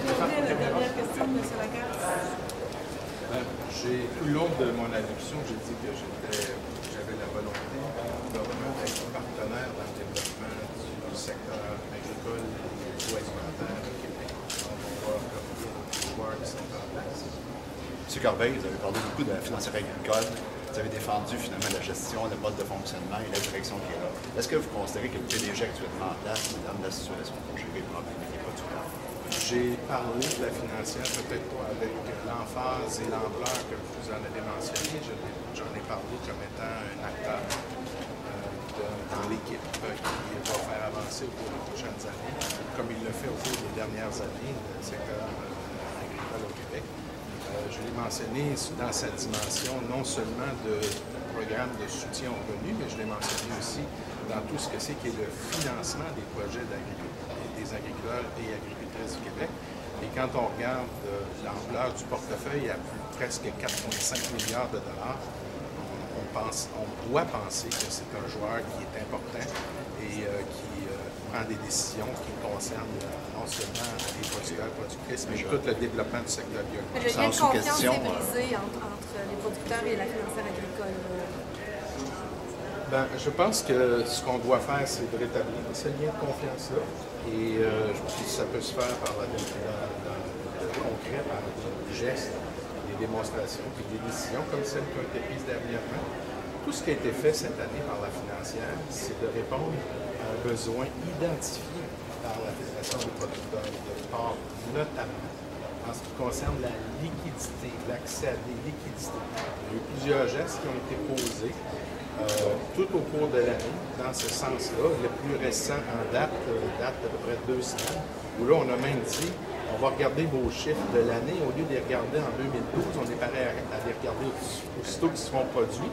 la dernière question, M. Lagarde. Tout le long de mon allocution, j'ai dit que j'avais la volonté vraiment d'être partenaire dans le développement du secteur agricole et agroalimentaire au Québec. On va voir comme il y a des joueurs qui sont en place. M. Corbeil, vous avez parlé beaucoup de la financière agricole. Vous avez défendu finalement la gestion, le mode de fonctionnement et la direction qui est là. Est-ce que vous considérez que le PDG actuellement en place, dans la situation pour gérer les problèmes des producteurs? J'ai parlé de la financière, peut-être pas avec l'emphase et l'ampleur que vous en avez mentionné. J'en ai parlé comme étant un acteur dans l'équipe qui va faire avancer au cours des prochaines années, comme il le fait au cours des dernières années, le secteur agricole au Québec. Je l'ai mentionné dans sa dimension non seulement de programme de soutien aux revenus, mais je l'ai mentionné aussi dans tout ce que c'est qui est le financement des projets des agriculteurs et agricultrices du Québec. Et quand on regarde l'ampleur du portefeuille à presque 4,5 milliards de dollars, on doit penser que c'est un joueur qui est important et qui prend des décisions qui concernent non seulement les producteurs et productrices, mais tout le développement du secteur biologique. Le lien de confiance est brisé entre les producteurs et la financière agricole. Ben, je pense que ce qu'on doit faire, c'est de rétablir ce lien de confiance-là. Et puis ça peut se faire par le concret, par des gestes, des démonstrations, puis des décisions comme celles qui ont été prises dernièrement. Tout ce qui a été fait cette année par la financière, c'est de répondre à un besoin identifié par la Fédération des producteurs de porc, notamment en ce qui concerne la liquidité, l'accès à des liquidités. Il y a eu plusieurs gestes qui ont été posés tout au cours de l'année dans ce sens-là. Le plus récent en date d'à peu près 2 semaines, où là, on a même dit on va regarder vos chiffres de l'année. Au lieu de les regarder en 2012, on est paré à les regarder aussitôt qu'ils seront produits.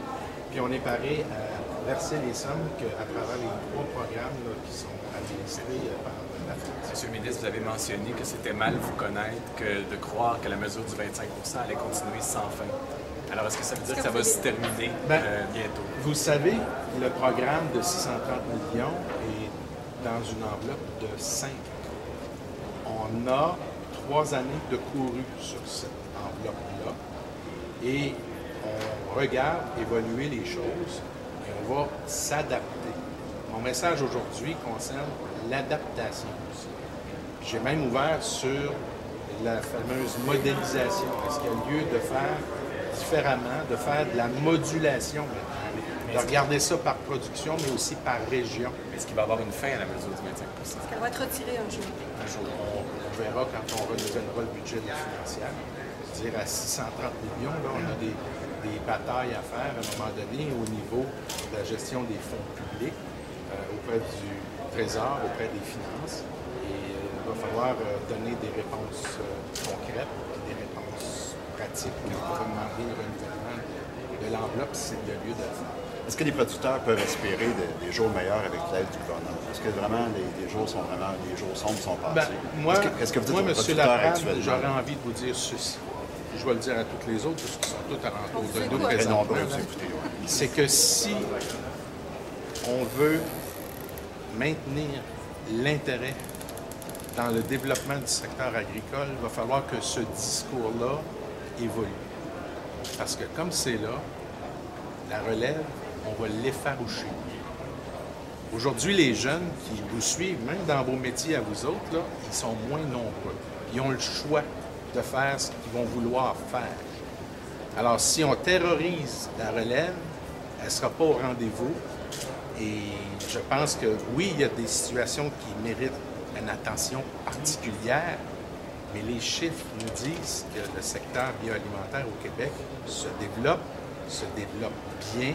Puis on est paré à verser les sommes à travers les 3 programmes là, qui sont administrés par la France. Monsieur le ministre, vous avez mentionné que c'était mal vous connaître que de croire que la mesure du 25 allait continuer sans fin. Alors, est-ce que ça veut dire que ça va se terminer bientôt? Vous savez, le programme de 630 millions est dans une enveloppe de 5 ans. On a 3 années de couru sur cette enveloppe-là et on regarde évoluer les choses et on va s'adapter. Mon message aujourd'hui concerne l'adaptation aussi. J'ai même ouvert sur la fameuse modélisation. Est-ce qu'il y a lieu de faire différemment, de faire de la modulation maintenant, de regarder ça par production, mais aussi par région. Est-ce qu'il va y avoir une fin à la mesure du 25 Est-ce qu'elle va être retirée un jour? Un jour, on verra quand on renouvellera le budget de la financière. C'est-à-dire à 630 millions, là, on a des batailles à faire à un moment donné au niveau de la gestion des fonds publics, auprès du Trésor, auprès des finances. Et il va falloir donner des réponses concrètes et des réponses pratiques pour demander le renouvellement de l'enveloppe s'il y a lieu de le faire. Est-ce que les producteurs peuvent espérer des jours meilleurs avec l'aide du gouvernement? Est-ce que vraiment les jours sont vraiment, les jours sombres sont passés? Moi, est-ce que vous dites M. Laprade, actuellement? j'aurais envie de vous dire ceci. Je vais le dire à toutes les autres, parce qu'ils sont tous alentour de nous Très présentement. nombreux, vous écoutez, ouais. C'est que si on veut maintenir l'intérêt dans le développement du secteur agricole, il va falloir que ce discours-là évolue. Parce que comme c'est là, la relève, on va l'effaroucher. Aujourd'hui, les jeunes qui vous suivent, même dans vos métiers à vous autres, là, ils sont moins nombreux. Ils ont le choix de faire ce qu'ils vont vouloir faire. Alors, si on terrorise la relève, elle ne sera pas au rendez-vous. Et je pense que, oui, il y a des situations qui méritent une attention particulière, mais les chiffres nous disent que le secteur bioalimentaire au Québec se développe bien,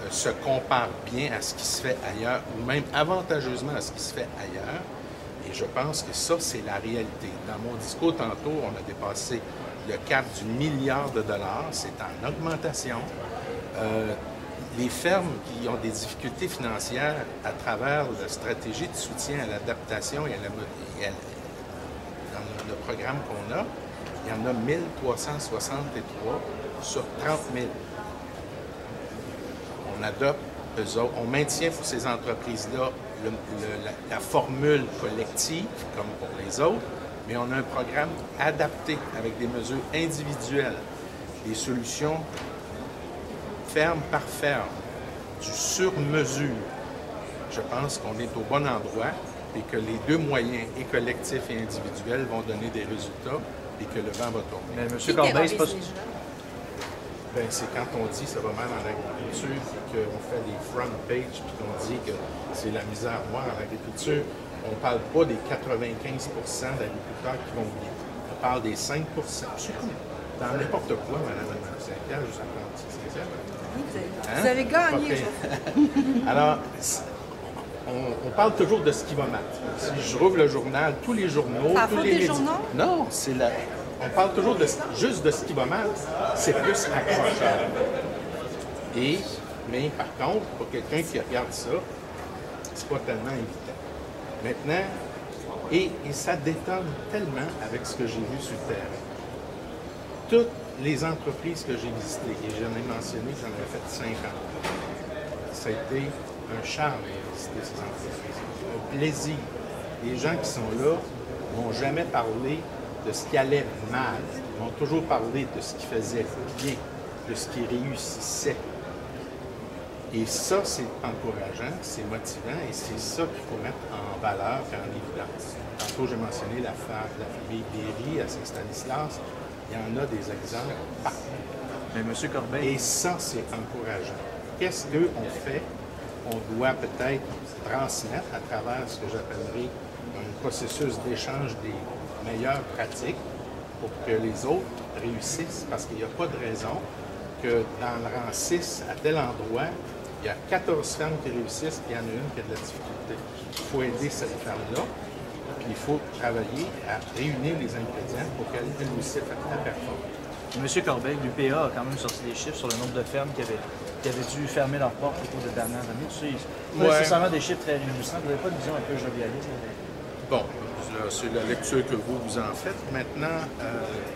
se compare bien à ce qui se fait ailleurs, ou même avantageusement à ce qui se fait ailleurs. Et je pense que ça, c'est la réalité. Dans mon discours tantôt, on a dépassé le cap du milliard de dollars. C'est en augmentation. Les fermes qui ont des difficultés financières à travers la stratégie de soutien à l'adaptation et dans le programme qu'on a, il y en a 1363 sur 30 000. On adopte, on maintient pour ces entreprises-là la formule collective, comme pour les autres, mais on a un programme adapté avec des mesures individuelles, des solutions ferme par ferme, du sur-mesure. Je pense qu'on est au bon endroit et que les deux moyens, et collectifs et individuels, vont donner des résultats et que le vent va tourner. Mais M. Qui Corbeil, terrorise c'est pas... les gens? Ben, c'est quand on dit ça va mal en agriculture, puis qu'on fait des front pages, puis qu'on dit que c'est la misère noire en agriculture. On ne parle pas des 95 d'agriculteurs qui vont bien. On parle des 5 c'est comme dans n'importe quoi, Mme Saint-Pierre, je vous apprends c'est Vous avez gagné. Alors, on parle toujours de ce qui va mal. Si je rouvre le journal, tous les journaux, Ça tous faute les des médias. journaux? Non, c'est la. On parle toujours juste de ce qui va mal. C'est plus accrocheur. Mais par contre, pour quelqu'un qui regarde ça, c'est pas tellement évident. Maintenant, et ça détonne tellement avec ce que j'ai vu sur le terrain. Toutes les entreprises que j'ai visitées, et j'en ai mentionné, j'en avais fait 50, ça a été un charme de visiter ces entreprises. Un plaisir. Les gens qui sont là n'ont jamais parlé de ce qui allait mal. Ils ont toujours parlé de ce qui faisait bien, de ce qui réussissait. Et ça, c'est encourageant, c'est motivant et c'est ça qu'il faut mettre en valeur et en évidence. Tantôt, j'ai mentionné la famille Berry à Saint-Stanislas. Il y en a des exemples partout. Mais M. Corbeil... Et ça, c'est encourageant. Qu'est-ce qu'on fait? On doit peut-être transmettre à travers ce que j'appellerais un processus d'échange des meilleures pratiques pour que les autres réussissent, parce qu'il n'y a pas de raison que dans le rang 6, à tel endroit, il y a 14 fermes qui réussissent et il y en a une qui a de la difficulté. Il faut aider cette ferme-là, puis il faut travailler à réunir les ingrédients pour qu'elle réussisse à performer. M. Corbeil, l'UPA a quand même sorti des chiffres sur le nombre de fermes qui avaient dû fermer leurs portes au cours des dernières années. C'est pas nécessairement des chiffres très réjouissants. Vous n'avez pas une vision un peu jovialiste? Bon, c'est la lecture que vous en faites. Maintenant,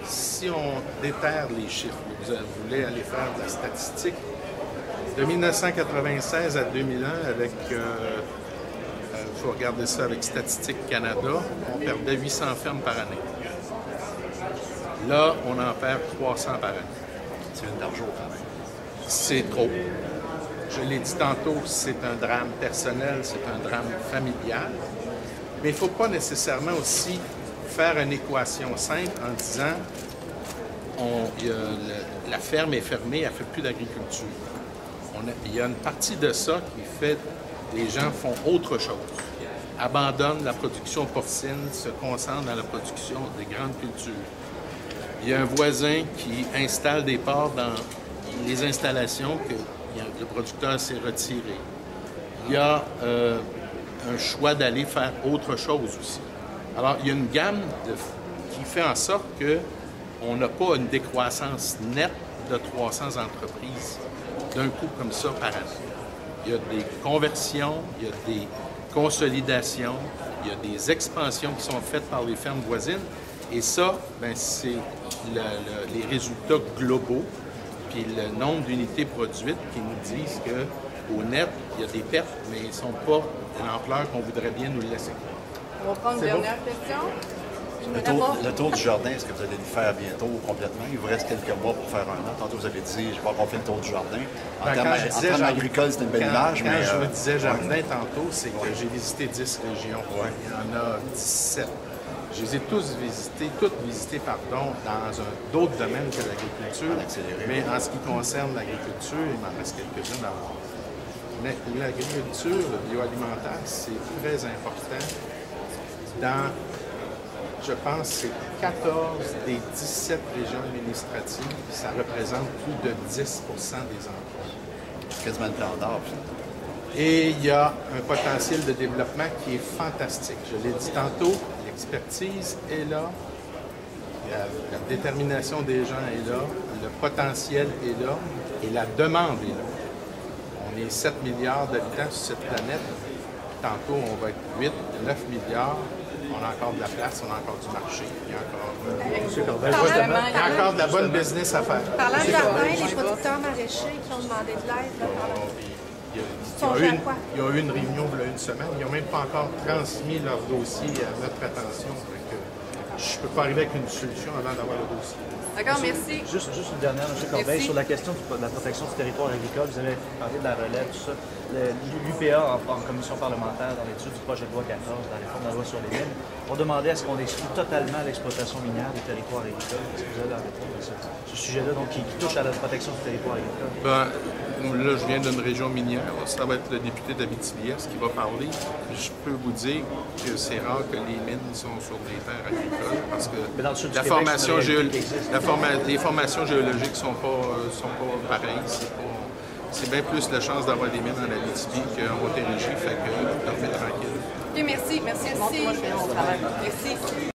si on déterre les chiffres, vous voulez aller faire de la statistique, de 1996 à 2001, avec, il faut regarder ça avec Statistique Canada, on perdait 800 fermes par année. Là, on en perd 300 par année. C'est une d'argent quand même. C'est trop. Je l'ai dit tantôt, c'est un drame personnel, c'est un drame familial. Mais il ne faut pas nécessairement aussi faire une équation simple en disant la ferme est fermée, elle ne fait plus d'agriculture. Il y a une partie de ça qui fait que les gens font autre chose, abandonnent la production porcine, se concentrent dans la production des grandes cultures. Il y a un voisin qui installe des porcs dans les installations que le producteur s'est retiré. Il y a un choix d'aller faire autre chose aussi. Alors, il y a une gamme qui fait en sorte qu'on n'a pas une décroissance nette de 300 entreprises d'un coup comme ça par année. Il y a des conversions, il y a des consolidations, il y a des expansions qui sont faites par les fermes voisines. Et ça, ben, c'est les résultats globaux, puis le nombre d'unités produites qui nous disent qu'au net, il y a des pertes, mais ils ne sont pas de l'ampleur qu'on voudrait bien nous laisser croire. On va prendre une dernière question. Le tour du jardin, est-ce que vous allez le faire bientôt complètement? Il vous reste quelques mois pour faire un an. Tantôt, vous avez dit, je vois qu'on fait le tour du jardin. En termes agricoles, c'est une belle image. Quand mais, je vous disais jardin tantôt, c'est que j'ai visité 10 régions. Il y en a 17. Je les ai toutes visitées, dans d'autres domaines que l'agriculture. Mais en ce qui concerne l'agriculture, il m'en reste quelques-unes à voir. Mais l'agriculture, le bioalimentaire, c'est très important. Je pense que c'est 14 des 17 régions administratives, ça représente plus de 10 des emplois. C'est quasiment le plan d'or. Et il y a un potentiel de développement qui est fantastique. Je l'ai dit tantôt, l'expertise est là, la détermination des gens est là, le potentiel est là et la demande est là. On est 7 milliards d'habitants sur cette planète. Tantôt, on va être 8, 9 milliards. On a encore de la place, on a encore du marché. Il y a encore de la bonne business à faire. Parlant de jardin, les producteurs maraîchers qui ont demandé de l'aide. Il y a eu une réunion il y a une semaine. Ils n'ont même pas encore transmis leur dossier à notre attention. je ne peux pas arriver avec une solution avant d'avoir le dossier. D'accord, merci. Juste une dernière, M. Corbeil, Merci. sur la question de la protection du territoire agricole, vous avez parlé de la relève, tout ça. L'UPA, en commission parlementaire, dans l'étude du projet de loi 14, la réforme de la loi sur les mines, on demandait à ce qu'on exclue totalement l'exploitation minière des territoires agricoles. Est-ce que vous avez la réponse à ce sujet-là, donc qui touche à la protection du territoire agricole? Ben, là, je viens d'une région minière. Ça va être le député d'Abitibi-Est qui va parler. Je peux vous dire que c'est rare que les mines sont sur des terres agricoles parce que Mais dans le sud du la Québec, formation c'est une réalité qui existe. les formations géologiques sont pas pareilles. C'est bien plus la chance d'avoir des mines en Abitibi qu'en Montérégie, fait que dormez tranquille. OK, merci. Merci aussi. Merci.